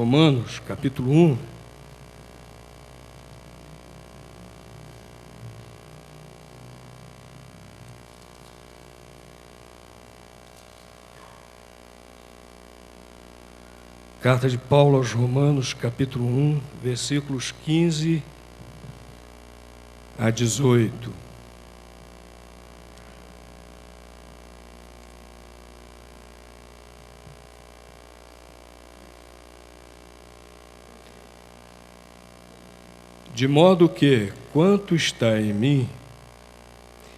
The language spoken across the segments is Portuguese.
Romanos, capítulo 1. Carta de Paulo aos Romanos, capítulo 1, versículos 15 a 18. De modo que, quanto está em mim,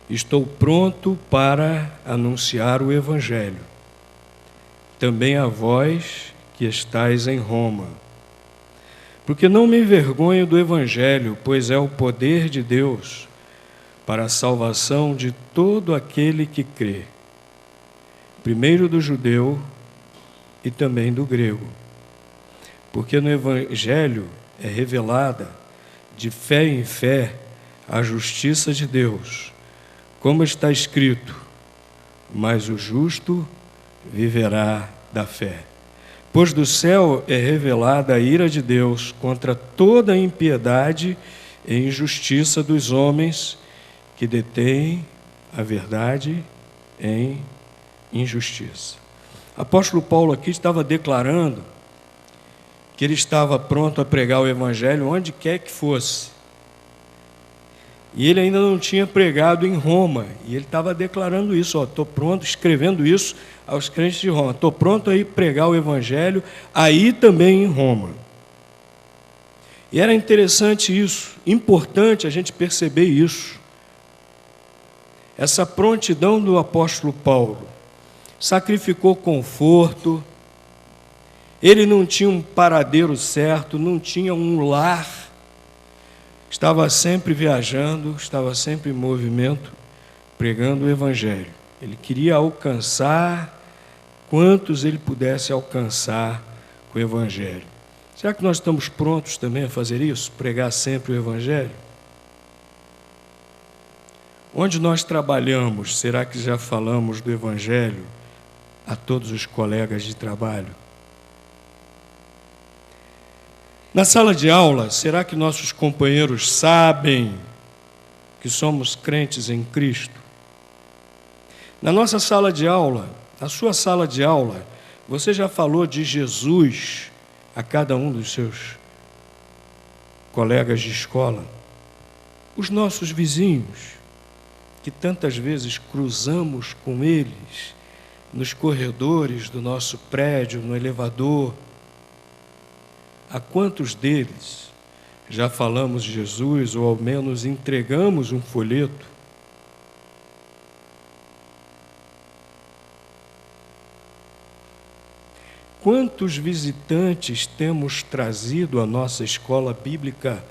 estou pronto para anunciar o Evangelho, também a vós que estais em Roma. Porque não me envergonho do Evangelho, pois é o poder de Deus para a salvação de todo aquele que crê, primeiro do judeu e também do grego. Porque no Evangelho é revelada, de fé em fé, a justiça de Deus, como está escrito: mas o justo viverá da fé. Pois do céu é revelada a ira de Deus contra toda a impiedade e injustiça dos homens que detêm a verdade em injustiça. Apóstolo Paulo aqui estava declarando que ele estava pronto a pregar o Evangelho onde quer que fosse. E ele ainda não tinha pregado em Roma. E ele estava declarando isso, estou pronto, escrevendo isso aos crentes de Roma. Estou pronto a ir pregar o Evangelho aí também em Roma. E era interessante isso, importante a gente perceber isso. Essa prontidão do apóstolo Paulo. Sacrificou conforto. Ele não tinha um paradeiro certo, não tinha um lar. Estava sempre viajando, estava sempre em movimento, pregando o Evangelho. Ele queria alcançar quantos ele pudesse alcançar com o Evangelho. Será que nós estamos prontos também a fazer isso? Pregar sempre o Evangelho? Onde nós trabalhamos, será que já falamos do Evangelho a todos os colegas de trabalho? Na sala de aula, será que nossos companheiros sabem que somos crentes em Cristo? Na nossa sala de aula, na sua sala de aula, você já falou de Jesus a cada um dos seus colegas de escola? Os nossos vizinhos, que tantas vezes cruzamos com eles nos corredores do nosso prédio, no elevador. A quantos deles já falamos de Jesus, ou ao menos entregamos um folheto? Quantos visitantes temos trazido à nossa escola bíblica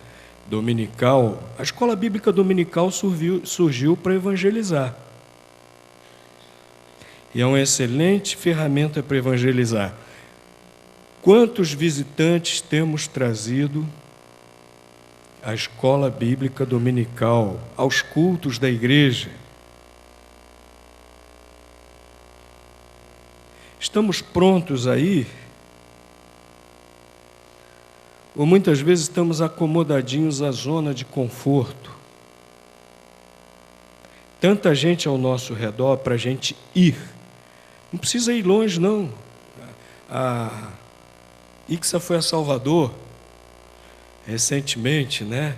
dominical? A escola bíblica dominical surgiu para evangelizar. E é uma excelente ferramenta para evangelizar. Quantos visitantes temos trazido à escola bíblica dominical, aos cultos da igreja? Estamos prontos a ir? Ou muitas vezes estamos acomodadinhos à zona de conforto? Tanta gente ao nosso redor para a gente ir. Não precisa ir longe, não. Ixa foi a Salvador recentemente, né?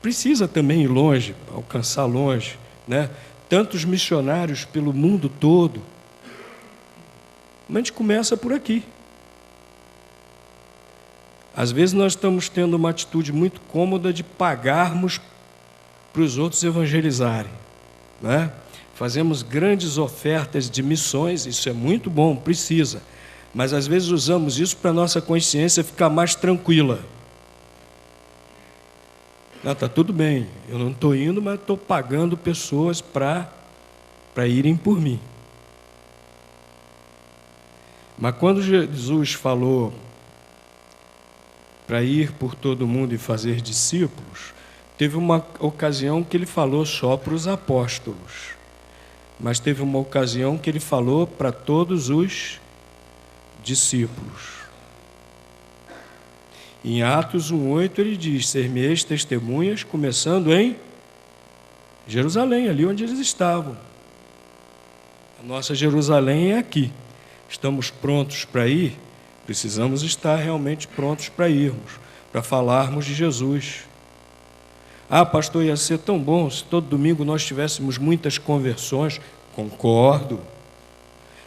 Precisa também ir longe, alcançar longe, né? Tantos missionários pelo mundo todo. Mas a gente começa por aqui. Às vezes nós estamos tendo uma atitude muito cômoda de pagarmos para os outros evangelizarem, né? Fazemos grandes ofertas de missões, isso é muito bom, precisa. Mas às vezes usamos isso para a nossa consciência ficar mais tranquila. Não, está tudo bem, eu não estou indo, mas estou pagando pessoas para irem por mim. Mas quando Jesus falou para ir por todo mundo e fazer discípulos, teve uma ocasião que ele falou só para os apóstolos. Mas teve uma ocasião que ele falou para todos os discípulos. Em Atos 1:8 ele diz: ser-me-eis testemunhas, começando em Jerusalém, ali onde eles estavam. A nossa Jerusalém é aqui. Estamos prontos para ir? Precisamos estar realmente prontos para irmos, para falarmos de Jesus. Ah, pastor, ia ser tão bom se todo domingo nós tivéssemos muitas conversões. Concordo.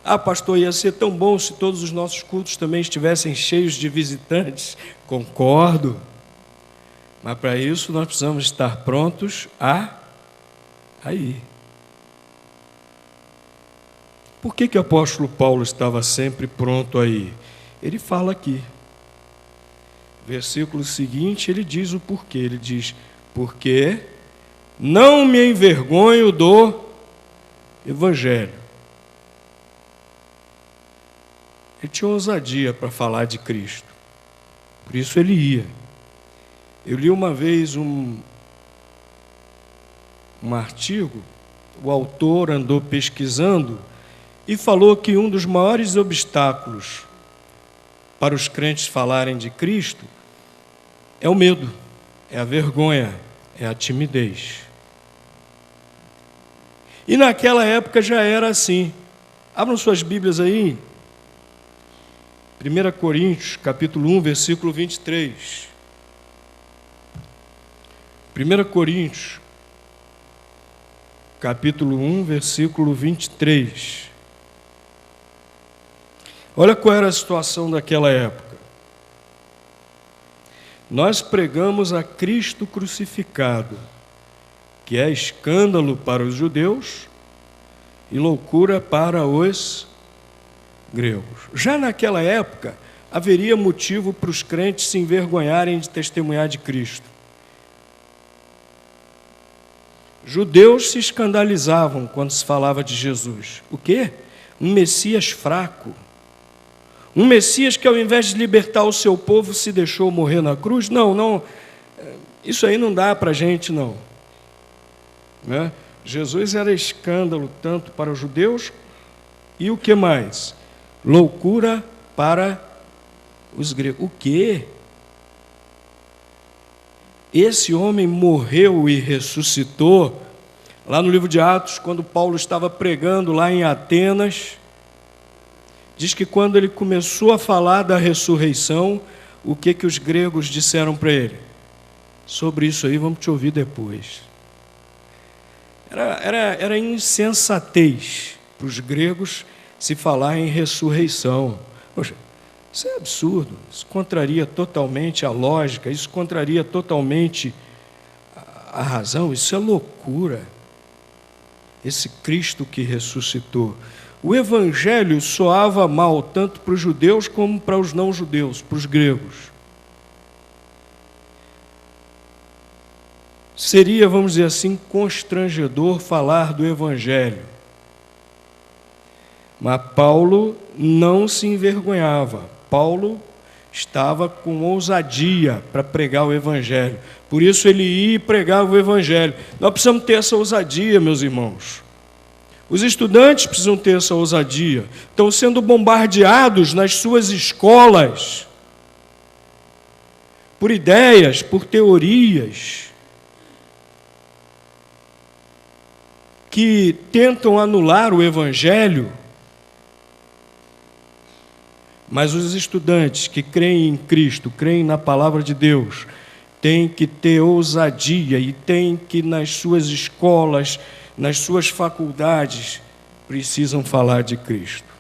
Ah, pastor, ia ser tão bom se todos os nossos cultos também estivessem cheios de visitantes. Concordo. Mas para isso nós precisamos estar prontos a ir. Por que o apóstolo Paulo estava sempre pronto a ir? Ele fala aqui. Versículo seguinte, ele diz o porquê. Ele diz: porque não me envergonho do Evangelho. Ele tinha ousadia para falar de Cristo. Por isso ele ia. Eu li uma vez um artigo, o autor andou pesquisando e falou que um dos maiores obstáculos para os crentes falarem de Cristo é o medo, é a vergonha, é a timidez. E naquela época já era assim. Abram suas Bíblias aí. 1 Coríntios, capítulo 1, versículo 23. 1 Coríntios, capítulo 1, versículo 23. Olha qual era a situação daquela época. Nós pregamos a Cristo crucificado, que é escândalo para os judeus e loucura para os gregos. Já naquela época, haveria motivo para os crentes se envergonharem de testemunhar de Cristo. Judeus se escandalizavam quando se falava de Jesus. O quê? Um Messias fraco. Um Messias que, ao invés de libertar o seu povo, se deixou morrer na cruz? Não, isso aí não dá para a gente, não. Né? Jesus era escândalo tanto para os judeus e o que mais? Loucura para os gregos. O quê? Esse homem morreu e ressuscitou. Lá no livro de Atos, quando Paulo estava pregando lá em Atenas, diz que quando ele começou a falar da ressurreição, o que os gregos disseram para ele? Sobre isso aí vamos te ouvir depois. Era insensatez para os gregos se falar em ressurreição. Poxa, isso é absurdo, isso contraria totalmente a lógica, isso contraria totalmente a razão, isso é loucura. Esse Cristo que ressuscitou. O Evangelho soava mal tanto para os judeus como para os não-judeus, para os gregos. Seria, vamos dizer assim, constrangedor falar do Evangelho. Mas Paulo não se envergonhava. Paulo estava com ousadia para pregar o Evangelho. Por isso ele ia e pregava o Evangelho. Nós precisamos ter essa ousadia, meus irmãos. Os estudantes precisam ter essa ousadia. Estão sendo bombardeados nas suas escolas por ideias, por teorias que tentam anular o Evangelho. Mas os estudantes que creem em Cristo, creem na palavra de Deus, têm que ter ousadia e têm que, nas suas escolas, nas suas faculdades, precisam falar de Cristo.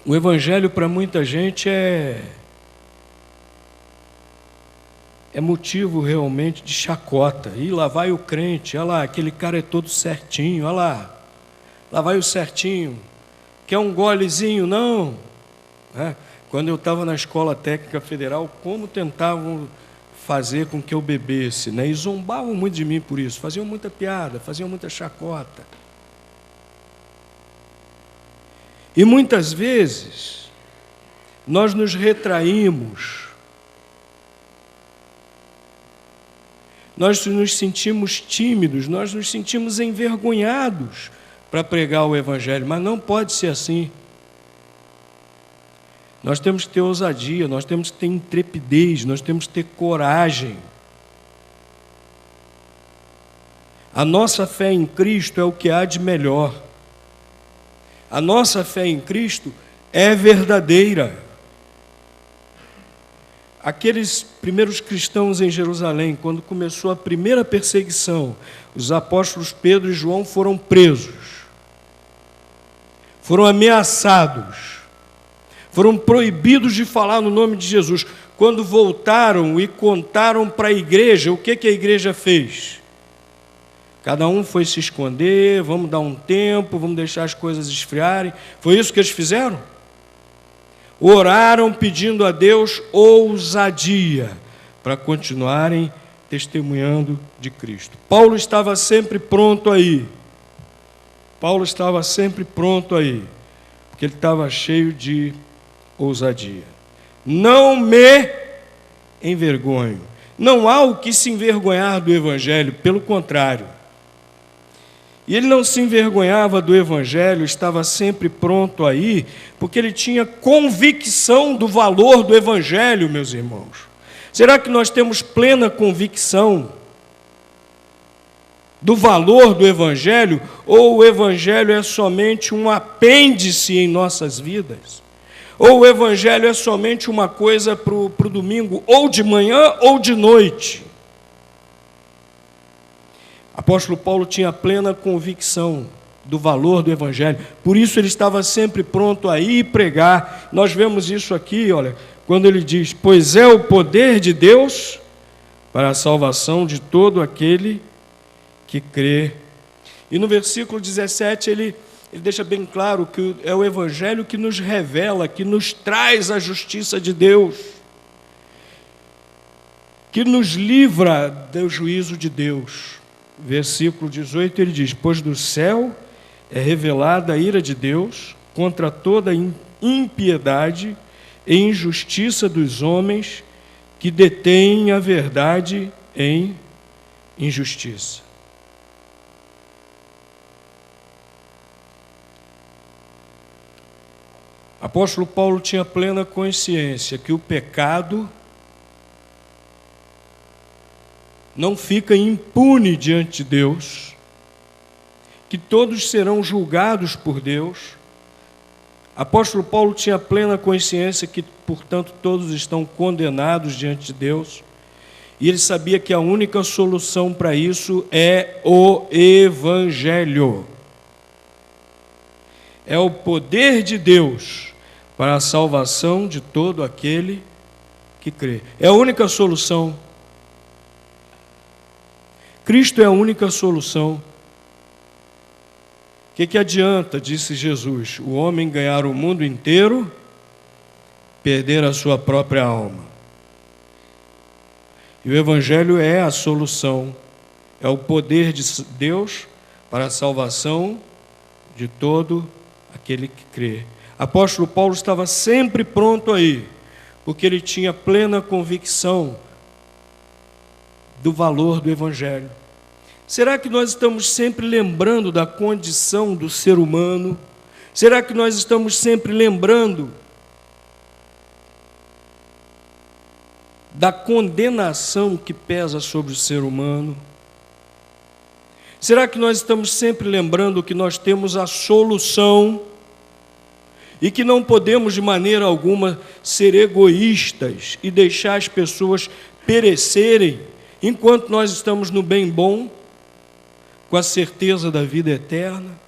O Evangelho para muita gente é motivo realmente de chacota. E lá vai o crente, olha lá, aquele cara é todo certinho, olha lá vai o certinho. Quer um golezinho? Não. Quando eu estava na Escola Técnica Federal, como tentavam fazer com que eu bebesse, né? E zombavam muito de mim por isso, faziam muita piada, faziam muita chacota. E muitas vezes nós nos retraímos, nós nos sentimos tímidos, nós nos sentimos envergonhados para pregar o Evangelho, mas não pode ser assim. Nós temos que ter ousadia, nós temos que ter intrepidez, nós temos que ter coragem. A nossa fé em Cristo é o que há de melhor. A nossa fé em Cristo é verdadeira. Aqueles primeiros cristãos em Jerusalém, quando começou a primeira perseguição, os apóstolos Pedro e João foram presos, foram ameaçados, foram proibidos de falar no nome de Jesus. Quando voltaram e contaram para a igreja, o que a igreja fez? Cada um foi se esconder, vamos dar um tempo, vamos deixar as coisas esfriarem. Foi isso que eles fizeram? Oraram pedindo a Deus ousadia para continuarem testemunhando de Cristo. Paulo estava sempre pronto aí. Paulo estava sempre pronto aí, porque ele estava cheio de ousadia. Não me envergonho. Não há o que se envergonhar do Evangelho, pelo contrário. E ele não se envergonhava do Evangelho, estava sempre pronto aí, porque ele tinha convicção do valor do Evangelho, meus irmãos. Será que nós temos plena convicção do valor do Evangelho, ou o Evangelho é somente um apêndice em nossas vidas? Ou o Evangelho é somente uma coisa para o domingo, ou de manhã ou de noite? Apóstolo Paulo tinha plena convicção do valor do Evangelho, por isso ele estava sempre pronto a ir pregar. Nós vemos isso aqui, olha, quando ele diz: pois é o poder de Deus para a salvação de todo aquele que crê. E no versículo 17 ele deixa bem claro que é o Evangelho que nos revela, que nos traz a justiça de Deus, que nos livra do juízo de Deus. Versículo 18, ele diz: pois do céu é revelada a ira de Deus contra toda impiedade e injustiça dos homens que detêm a verdade em injustiça. Apóstolo Paulo tinha plena consciência que o pecado não fica impune diante de Deus, que todos serão julgados por Deus. Apóstolo Paulo tinha plena consciência que, portanto, todos estão condenados diante de Deus, e ele sabia que a única solução para isso é o Evangelho. É o poder de Deus para a salvação de todo aquele que crê. É a única solução. Cristo é a única solução. O que adianta, disse Jesus, o homem ganhar o mundo inteiro, perder a sua própria alma? E o Evangelho é a solução, é o poder de Deus para a salvação de todo aquele que crê. Apóstolo Paulo estava sempre pronto aí, porque ele tinha plena convicção do valor do Evangelho. Será que nós estamos sempre lembrando da condição do ser humano? Será que nós estamos sempre lembrando da condenação que pesa sobre o ser humano? Será que nós estamos sempre lembrando que nós temos a solução e que não podemos de maneira alguma ser egoístas e deixar as pessoas perecerem enquanto nós estamos no bem bom, com a certeza da vida eterna?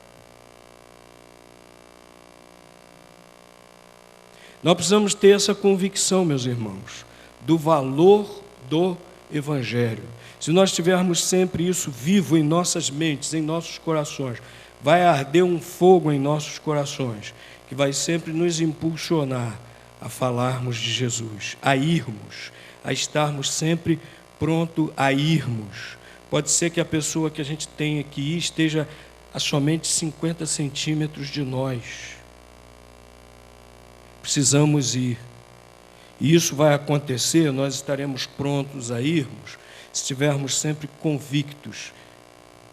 Nós precisamos ter essa convicção, meus irmãos, do valor do Evangelho. Se nós tivermos sempre isso vivo em nossas mentes, em nossos corações, vai arder um fogo em nossos corações, que vai sempre nos impulsionar a falarmos de Jesus, a irmos, a estarmos sempre pronto a irmos. Pode ser que a pessoa que a gente tenha que ir esteja a somente 50 centímetros de nós. Precisamos ir. E isso vai acontecer, nós estaremos prontos a irmos, se estivermos sempre convictos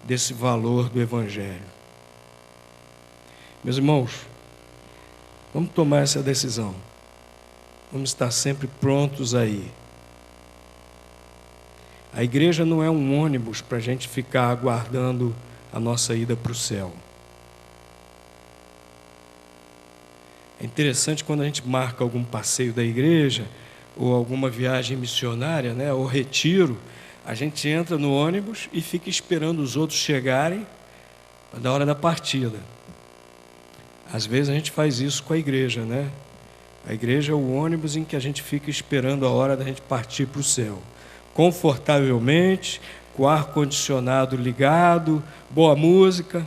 desse valor do Evangelho. Meus irmãos, vamos tomar essa decisão. Vamos estar sempre prontos aí. A igreja não é um ônibus para a gente ficar aguardando a nossa ida para o céu. É interessante quando a gente marca algum passeio da igreja, ou alguma viagem missionária, né, ou retiro, a gente entra no ônibus e fica esperando os outros chegarem da hora da partida. Às vezes a gente faz isso com a igreja, né? A igreja é o ônibus em que a gente fica esperando a hora da gente partir para o céu. Confortavelmente, com o ar-condicionado ligado, boa música.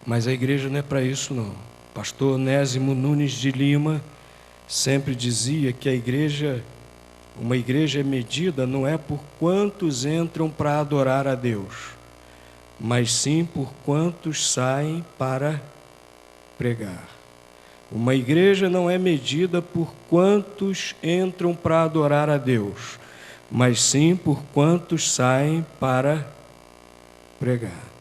Mas a igreja não é para isso, não. O pastor Onésimo Nunes de Lima sempre dizia que uma igreja é medida não é por quantos entram para adorar a Deus, mas sim por quantos saem para pregar. Uma igreja não é medida por quantos entram para adorar a Deus, mas sim por quantos saem para pregar.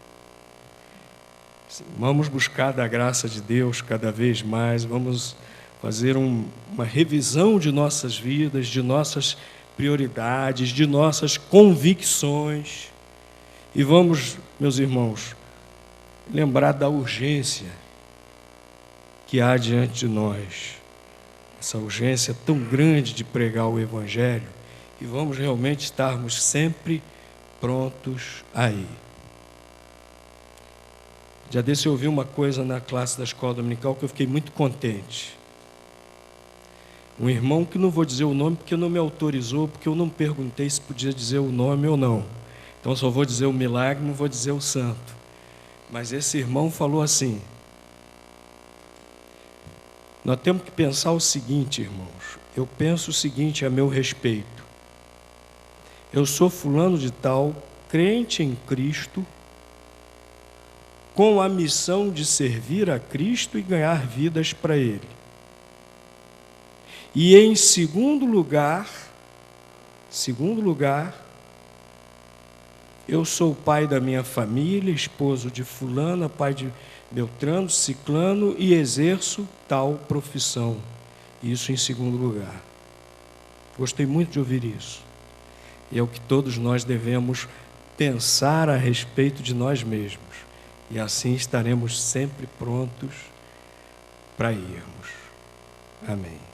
Vamos buscar da graça de Deus cada vez mais, vamos fazer uma revisão de nossas vidas, de nossas prioridades, de nossas convicções. E vamos, meus irmãos, lembrar da urgência que há diante de nós. Essa urgência tão grande de pregar o Evangelho, e vamos realmente estarmos sempre prontos aí. Já desse eu ouvi uma coisa na classe da escola dominical que eu fiquei muito contente. Um irmão que não vou dizer o nome porque não me autorizou, porque eu não perguntei se podia dizer o nome ou não. Então só vou dizer o milagre, não vou dizer o santo. Mas esse irmão falou assim: nós temos que pensar o seguinte, irmãos. Eu penso o seguinte a meu respeito. Eu sou fulano de tal, crente em Cristo, com a missão de servir a Cristo e ganhar vidas para Ele. E em segundo lugar, eu sou o pai da minha família, esposo de fulana, pai de Beltrano, Ciclano, e exerço tal profissão. Isso em segundo lugar. Gostei muito de ouvir isso. E é o que todos nós devemos pensar a respeito de nós mesmos. E assim estaremos sempre prontos para irmos. Amém.